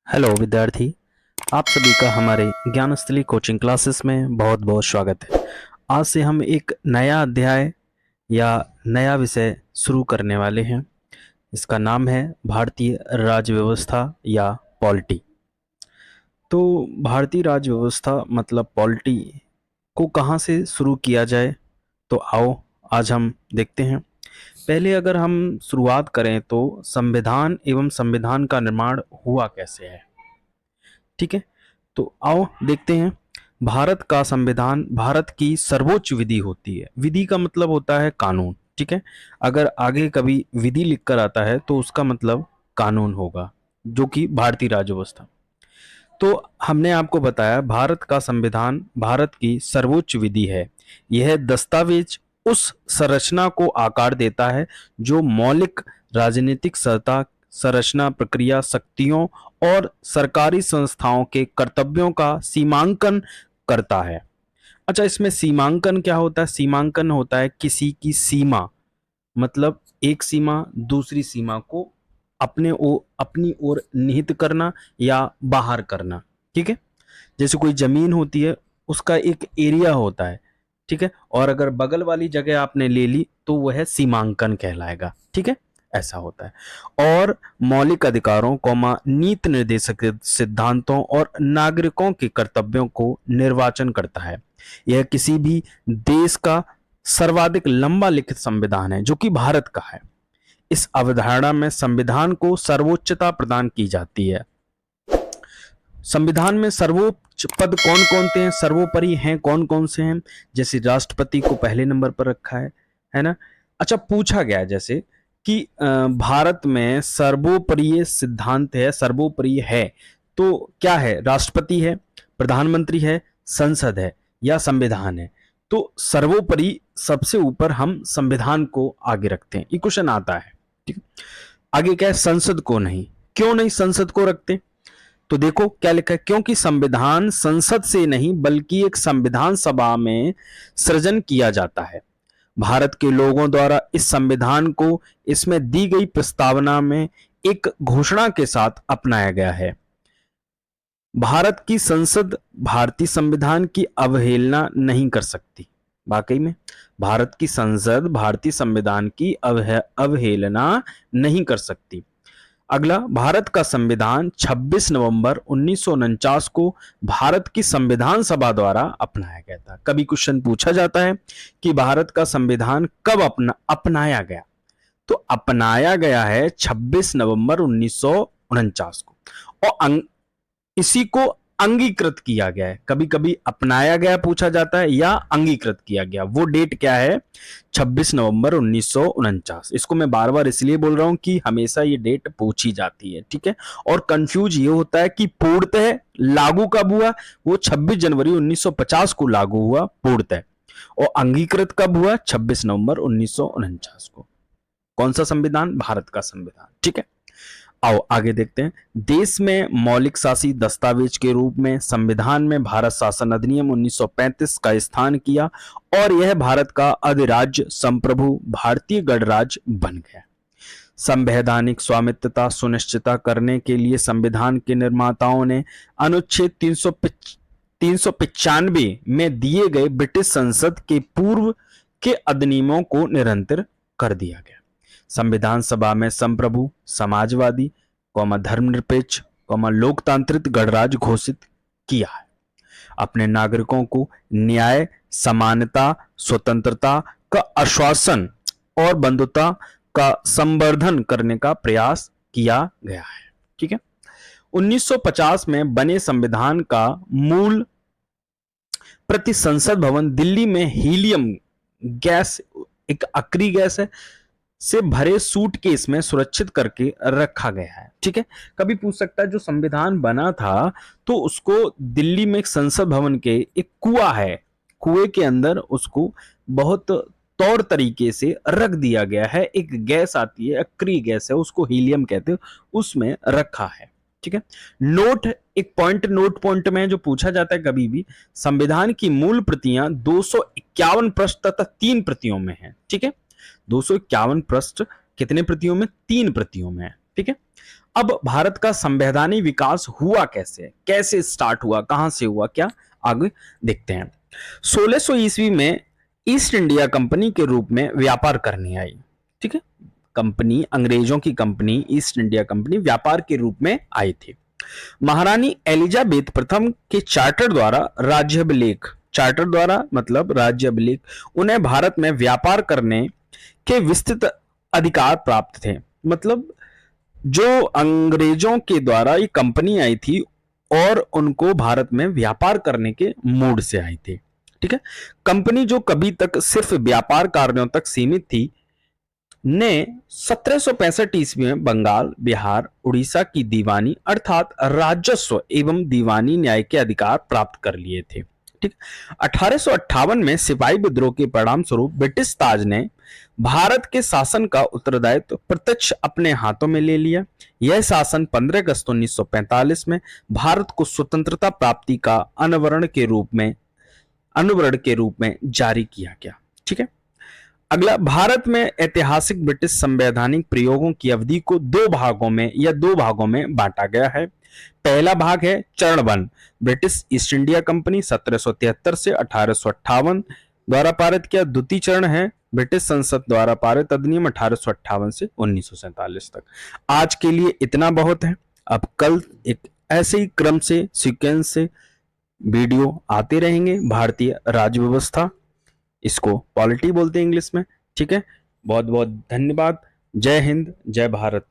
Hello विद्यार्थी। आप सभी का हमारे ज्ञानस्थली कोचिंग क्लासेस में बहुत बहुत स्वागत है। आज से हम एक नया अध्याय या नया विषय शुरू करने वाले हैं। इसका नाम है भारतीय राज्य व्यवस्था या पॉलिटी। तो भारतीय राज्य व्यवस्था मतलब पॉलिटी को कहाँ से शुरू किया जाए, तो आओ आज हम देखते हैं। पहले अगर हम शुरुआत करें तो संविधान एवं संविधान का निर्माण हुआ कैसे है। ठीक है, तो आओ देखते हैं। भारत का संविधान भारत की सर्वोच्च विधि होती है। विधि का मतलब होता है कानून। ठीक है, अगर आगे कभी विधि लिखकर आता है तो उसका मतलब कानून होगा, जो कि भारतीय राज्य व्यवस्था। तो हमने आपको बताया भारत का संविधान भारत की सर्वोच्च विधि है। यह दस्तावेज उस संरचना को आकार देता है जो मौलिक राजनीतिक सत्ता संरचना प्रक्रिया शक्तियों और सरकारी संस्थाओं के कर्तव्यों का सीमांकन करता है। अच्छा, इसमें सीमांकन क्या होता है? सीमांकन होता है किसी की सीमा, मतलब एक सीमा दूसरी सीमा को अपनी ओर निहित करना या बाहर करना। ठीक है, जैसे कोई जमीन होती है, उसका एक एरिया होता है। ठीक है, और अगर बगल वाली जगह आपने ले ली तो वह सीमांकन कहलाएगा। ठीक है, ऐसा होता है। और मौलिक अधिकारों नीति निर्देशक सिद्धांतों और नागरिकों के कर्तव्यों को निर्वाचन करता है। यह किसी भी देश का सर्वाधिक लंबा लिखित संविधान है जो कि भारत का है। इस अवधारणा में संविधान को सर्वोच्चता प्रदान की जाती है। संविधान में सर्वोच्च पद कौन कौन से हैं, सर्वोपरि हैं कौन कौन से हैं? जैसे राष्ट्रपति को पहले नंबर पर रखा है ना। अच्छा, पूछा गया है जैसे कि भारत में सर्वोपरि सिद्धांत है, सर्वोपरि है तो क्या है? राष्ट्रपति है, प्रधानमंत्री है, संसद है या संविधान है? तो सर्वोपरि सबसे ऊपर हम संविधान को आगे रखते हैं। ये क्वेश्चन आता है। ठीक है, आगे क्या है? संसद को नहीं। क्यों नहीं संसद को रखते? तो देखो क्या लिखा है, क्योंकि संविधान संसद से नहीं बल्कि एक संविधान सभा में सृजन किया जाता है। भारत के लोगों द्वारा इस संविधान को इसमें दी गई प्रस्तावना में एक घोषणा के साथ अपनाया गया है। भारत की संसद भारतीय संविधान की अवहेलना नहीं कर सकती। वाकई में भारत की संसद भारतीय संविधान की अवहेलना नहीं कर सकती। अगला, भारत का संविधान 26 नवंबर 1949 को भारत की संविधान सभा द्वारा अपनाया गया था। कभी क्वेश्चन पूछा जाता है कि भारत का संविधान कब अपनाया गया, तो अपनाया गया है 26 नवंबर 1949 को। और इसी को अंगीकृत किया गया है। कभी कभी अपनाया गया पूछा जाता है या अंगीकृत किया गया, वो डेट क्या है? 26 नवंबर 1949। इसको मैं बार बार इसलिए बोल रहा हूं कि हमेशा ये डेट पूछी जाती है। ठीक है, और कंफ्यूज ये होता है कि पूर्णतः लागू कब हुआ? वो 26 जनवरी 1950 को लागू हुआ पूर्णतः, और अंगीकृत कब हुआ? 26 नवंबर 1949 को। कौन सा संविधान? भारत का संविधान। ठीक है, आओ आगे देखते हैं। देश में मौलिक शासी दस्तावेज के रूप में संविधान में भारत शासन अधिनियम 1935 का स्थान किया और यह भारत का अधिराज्य संप्रभु भारतीय गणराज्य बन गया। संवैधानिक स्वामित्वता सुनिश्चित करने के लिए संविधान के निर्माताओं ने अनुच्छेद 395 में दिए गए ब्रिटिश संसद के पूर्व के अधिनियमों को निरंतर कर दिया गया। संविधान सभा में संप्रभु समाजवादी धर्मनिरपेक्ष लोकतांत्रिक गणराज्य घोषित किया है। अपने नागरिकों को न्याय समानता स्वतंत्रता का आश्वासन और बंधुता का संवर्धन करने का प्रयास किया गया है। ठीक है, 1950 में बने संविधान का मूल प्रति संसद भवन दिल्ली में हीलियम गैस, एक अक्रिय गैस है, से भरे सूटकेस में सुरक्षित करके रखा गया है। ठीक है, कभी पूछ सकता है जो संविधान बना था तो उसको दिल्ली में एक संसद भवन के एक कुआं है, कुएं के अंदर उसको बहुत तौर तरीके से रख दिया गया है। एक गैस आती है, अक्रिय गैस है, उसको हीलियम कहते हैं, उसमें रखा है। ठीक है, नोट एक पॉइंट में जो पूछा जाता है कभी भी, संविधान की मूल प्रतियां 251 पृष्ठ तथा 3 प्रतियों में है। ठीक है, 251 पृष्ठ कितने प्रतियों में? 3 प्रतियों में है। ठीक है, अब भारत का संवैधानिक विकास हुआ कैसे, कैसे स्टार्ट हुआ, कहां से हुआ, क्या, आगे देखते हैं। 1600 ईस्वी में ईस्ट इंडिया कंपनी के रूप में व्यापार करने आई। ठीक है, कंपनी, अंग्रेजों की कंपनी ईस्ट इंडिया कंपनी व्यापार के रूप में आई थी। महारानी एलिजाबेथ प्रथम के चार्टर द्वारा राज्याभिलेख, चार्टर द्वारा मतलब राज्याभिलेख, उन्हें भारत में व्यापार करने के विस्तृत अधिकार प्राप्त थे। मतलब जो अंग्रेजों के द्वारा ये कंपनी आई थी और उनको भारत में व्यापार करने के मूड से आई थी। ठीक है, कंपनी जो कभी तक सिर्फ व्यापार कार्यों तक सीमित थी ने 1765 ईस्वी में बंगाल, बिहार, उड़ीसा की दीवानी अर्थात राजस्व एवं दीवानी न्याय के अधिकार प्राप्त कर लिए थे। ठीक, 1858 में सिपाही विद्रोह के परिणाम स्वरूप ब्रिटिश ताज ने भारत के शासन का उत्तरदायित्व प्रत्यक्ष अपने हाथों में ले लिया। यह शासन 15 अगस्त 1945 में भारत को स्वतंत्रता प्राप्ति का अनुवरण के रूप में जारी किया गया। ठीक है, अगला, भारत में ऐतिहासिक ब्रिटिश संवैधानिक प्रयोगों की अवधि को दो भागों में बांटा गया है। पहला भाग है चरण 1, ब्रिटिश ईस्ट इंडिया कंपनी 1773 से 1858 द्वारा पारित किया। द्वितीय चरण है ब्रिटिश संसद द्वारा पारित अधिनियम 1858 से 1947 तक। आज के लिए इतना बहुत है। अब कल एक ऐसे ही क्रम से, सीक्वेंस से वीडियो आते रहेंगे। भारतीय राज्य व्यवस्था, इसको पॉलिटी बोलते हैं इंग्लिश में। ठीक है, बहुत बहुत धन्यवाद। जय हिंद, जय भारत।